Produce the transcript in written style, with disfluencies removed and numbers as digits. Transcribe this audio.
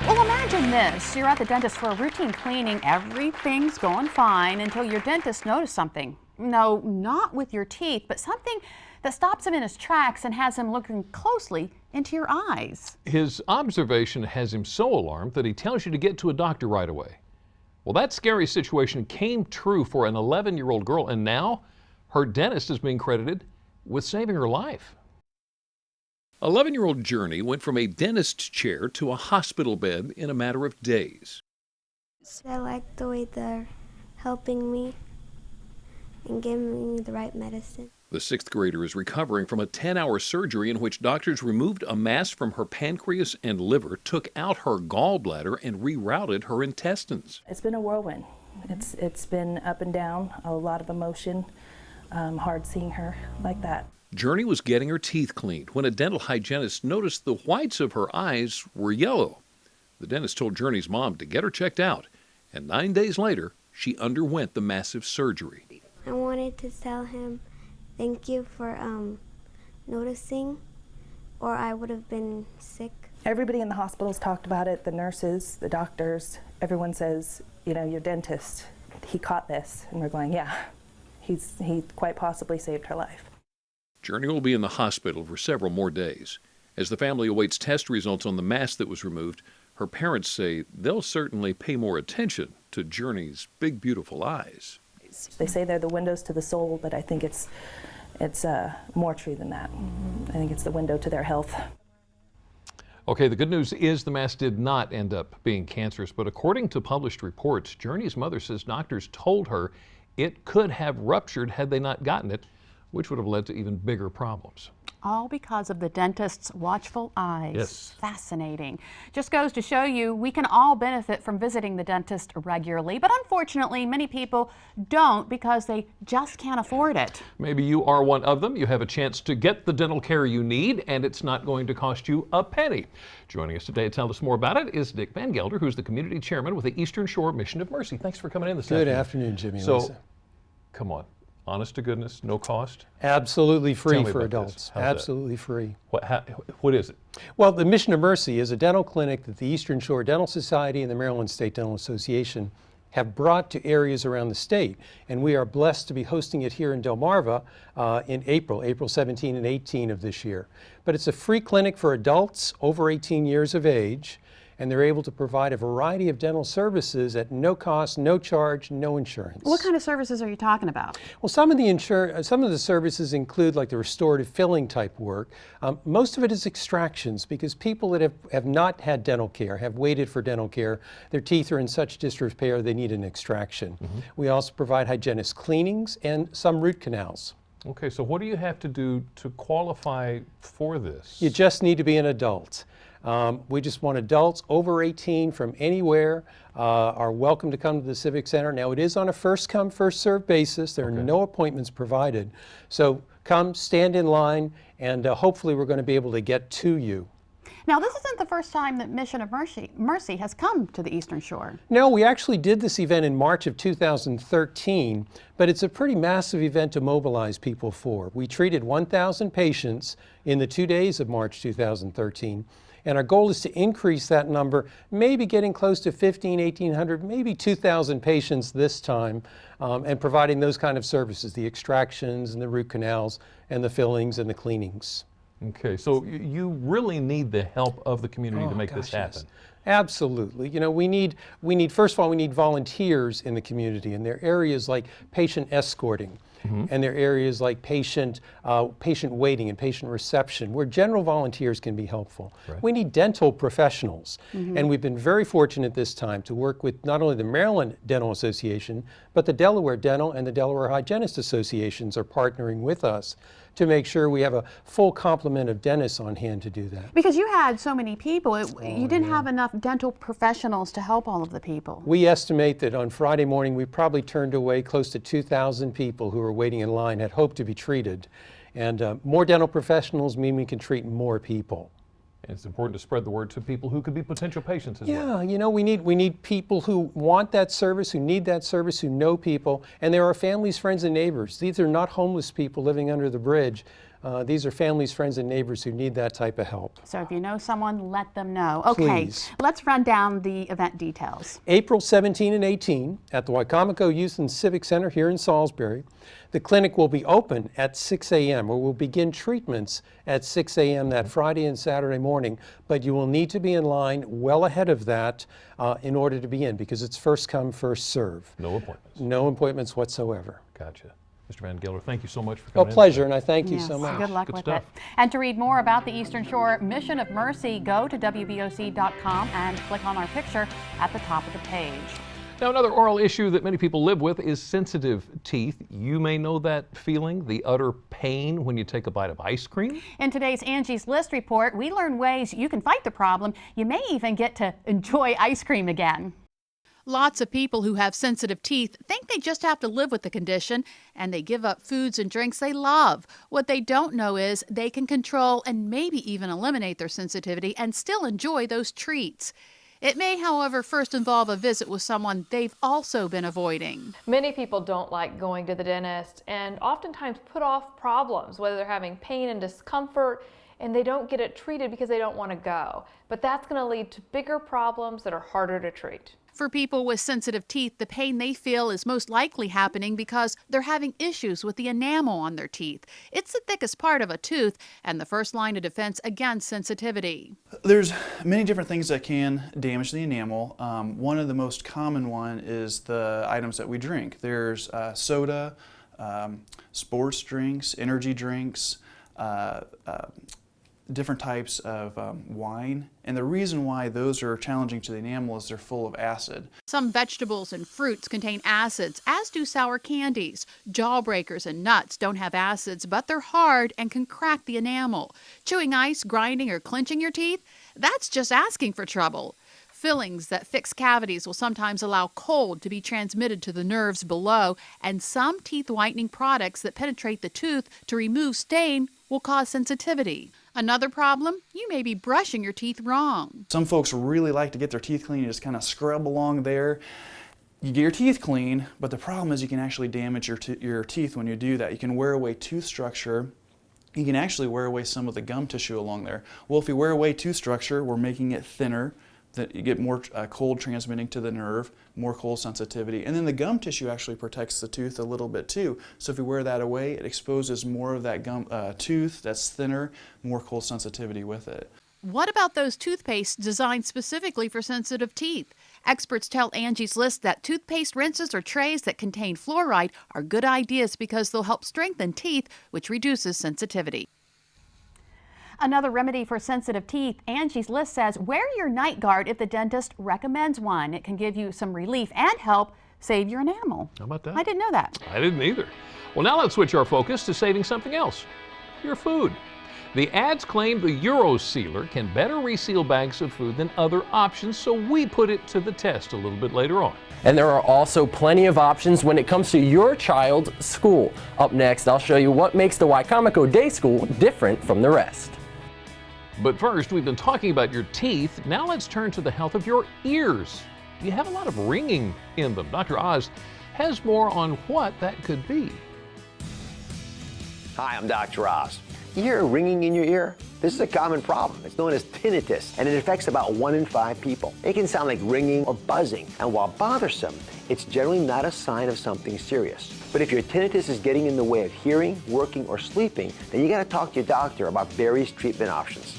Well, imagine this. You're at the dentist for a routine cleaning. Everything's going fine until your dentist notices something. No, not with your teeth, but something that stops him in his tracks and has him looking closely into your eyes. His observation has him so alarmed that he tells you to get to a doctor right away. Well, that scary situation came true for an 11-year-old girl, and now her dentist is being credited with saving her life. 11-year-old Journey went from a dentist's chair to a hospital bed in a matter of days. I like the way they're helping me and giving me the right medicine. The sixth grader is recovering from a 10-hour surgery in which doctors removed a mass from her pancreas and liver, took out her gallbladder, and rerouted her intestines. It's been a whirlwind. It's been up and down, a lot of emotion, hard seeing her like that. Journey was getting her teeth cleaned when a dental hygienist noticed the whites of her eyes were yellow. The dentist told Journey's mom to get her checked out, and 9 days later, she underwent the massive surgery. I wanted to tell him thank you for noticing, or I would have been sick. Everybody in the hospital's talked about it, the nurses, the doctors, everyone says, you know, your dentist, he caught this. And we're going, yeah, he quite possibly saved her life. Journey will be in the hospital for several more days. As the family awaits test results on the mass that was removed, her parents say they'll certainly pay more attention to Journey's big, beautiful eyes. They say they're the windows to the soul, but I think it's more true than that. I think it's the window to their health. Okay, the good news is the mass did not end up being cancerous, but according to published reports, Journey's mother says doctors told her it could have ruptured had they not gotten it, which would have led to even bigger problems. All because of the dentist's watchful eyes. Yes. Fascinating. Just goes to show you we can all benefit from visiting the dentist regularly, but unfortunately many people don't because they just can't afford it. Maybe you are one of them. You have a chance to get the dental care you need, and it's not going to cost you a penny. Joining us today to tell us more about it is Dick Van Gelder, who's the community chairman with the Eastern Shore Mission of Mercy. Thanks for coming in this afternoon. Good afternoon, Jimmy. So, Lisa. Come on. Honest to goodness, no cost? Absolutely free for about adults. How's Absolutely free. What is it? Well, the Mission of Mercy is a dental clinic that the Eastern Shore Dental Society and the Maryland State Dental Association have brought to areas around the state. And we are blessed to be hosting it here in Delmarva in April 17 and 18 of this year. But it's a free clinic for adults over 18 years of age, and they're able to provide a variety of dental services at no cost, no charge, no insurance. What kind of services are you talking about? Well, some of the services include like the restorative filling type work. Most of it is extractions because people that have not had dental care, have waited for dental care, their teeth are in such disrepair they need an extraction. Mm-hmm. We also provide hygienist cleanings and some root canals. Okay, so what do you have to do to qualify for this? You just need to be an adult. We just want adults over 18 from anywhere are welcome to come to the Civic Center. Now, it is on a first-come, first-served basis. There are no appointments provided. So come, stand in line, and hopefully we're going to be able to get to you. Now, this isn't the first time that Mission of Mercy has come to the Eastern Shore. No, we actually did this event in March of 2013, but it's a pretty massive event to mobilize people for. We treated 1,000 patients in the 2 days of March 2013. And our goal is to increase that number, maybe getting close to 1,800, maybe 2,000 patients this time, and providing those kind of services, the extractions and the root canals and the fillings and the cleanings. Okay, so you really need the help of the community to make this happen. Yes. Absolutely. You know, we need first of all, we need volunteers in the community, and there are areas like patient escorting. Mm-hmm. And there are areas like patient waiting and patient reception where general volunteers can be helpful. Right. We need dental professionals. Mm-hmm. And we've been very fortunate this time to work with not only the Maryland Dental Association, but the Delaware Dental and the Delaware Hygienist Associations are partnering with us to make sure we have a full complement of dentists on hand to do that. Because you had so many people, you didn't have enough dental professionals to help all of the people. We estimate that on Friday morning we probably turned away close to 2,000 people who were waiting in line, had hoped to be treated. And more dental professionals mean we can treat more people. And it's important to spread the word to people who could be potential patients as well. Yeah, you know, we need people who want that service, who need that service, who know people, and there are families, friends, and neighbors. These are not homeless people living under the bridge. These are families, friends, and neighbors who need that type of help. So if you know someone, let them know. Okay, Please. let's run down the event details. April 17 and 18 at the Wicomico Youth and Civic Center here in Salisbury. The clinic will be open at 6 a.m. or we'll begin treatments at 6 a.m. that Friday and Saturday morning, but you will need to be in line well ahead of that in order to be in, because it's first come, first serve. No appointments. No appointments whatsoever. Gotcha. Mr. Van Gelder, thank you so much for A coming in. pleasure, and I thank you Yes, so much. good luck Good with stuff. it. And to read more about the Eastern Shore Mission of Mercy, go to WBOC.com and click on our picture at the top of the page. Now, another oral issue that many people live with is sensitive teeth. You may know that feeling, the utter pain when you take a bite of ice cream. In today's Angie's List report, we learn ways you can fight the problem. You may even get to enjoy ice cream again. Lots of people who have sensitive teeth think they just have to live with the condition, and they give up foods and drinks they love. What they don't know is they can control and maybe even eliminate their sensitivity and still enjoy those treats. It may, however, first involve a visit with someone they've also been avoiding. Many people don't like going to the dentist and oftentimes put off problems, whether they're having pain and discomfort, and they don't get it treated because they don't want to go. But that's going to lead to bigger problems that are harder to treat. For people with sensitive teeth, the pain they feel is most likely happening because they're having issues with the enamel on their teeth. It's the thickest part of a tooth and the first line of defense against sensitivity. There's many different things that can damage the enamel. One of the most common one is the items that we drink. There's soda, sports drinks, energy drinks, different types of wine. And the reason why those are challenging to the enamel is they're full of acid. Some vegetables and fruits contain acids, as do sour candies. Jawbreakers and nuts don't have acids, but they're hard and can crack the enamel. Chewing ice, grinding, or clenching your teeth? That's just asking for trouble. Fillings that fix cavities will sometimes allow cold to be transmitted to the nerves below, and some teeth whitening products that penetrate the tooth to remove stain will cause sensitivity. Another problem, you may be brushing your teeth wrong. Some folks really like to get their teeth clean and just kind of scrub along there. You get your teeth clean, but the problem is you can actually damage your teeth when you do that. You can wear away tooth structure. You can actually wear away some of the gum tissue along there. Well, if you wear away tooth structure, we're making it thinner, that you get more cold transmitting to the nerve, more cold sensitivity, and then the gum tissue actually protects the tooth a little bit too. So if you wear that away, it exposes more of that gum tooth that's thinner, more cold sensitivity with it. What about those toothpastes designed specifically for sensitive teeth? Experts tell Angie's List that toothpaste rinses or trays that contain fluoride are good ideas because they'll help strengthen teeth, which reduces sensitivity. Another remedy for sensitive teeth, Angie's List says wear your night guard if the dentist recommends one. It can give you some relief and help save your enamel. How about that? I didn't know that. I didn't either. Well, now let's switch our focus to saving something else, your food. The ads claim the EuroSealer can better reseal bags of food than other options, so we put it to the test a little bit later on. And there are also plenty of options when it comes to your child's school. Up next, I'll show you what makes the Wicomico Day School different from the rest. But first, we've been talking about your teeth. Now let's turn to the health of your ears. You have a lot of ringing in them. Dr. Oz has more on what that could be. Hi, I'm Dr. Oz. You hear ringing in your ear? This is a common problem. It's known as tinnitus, and it affects about 1 in 5 people. It can sound like ringing or buzzing, and while bothersome, it's generally not a sign of something serious. But if your tinnitus is getting in the way of hearing, working, or sleeping, then you gotta talk to your doctor about various treatment options.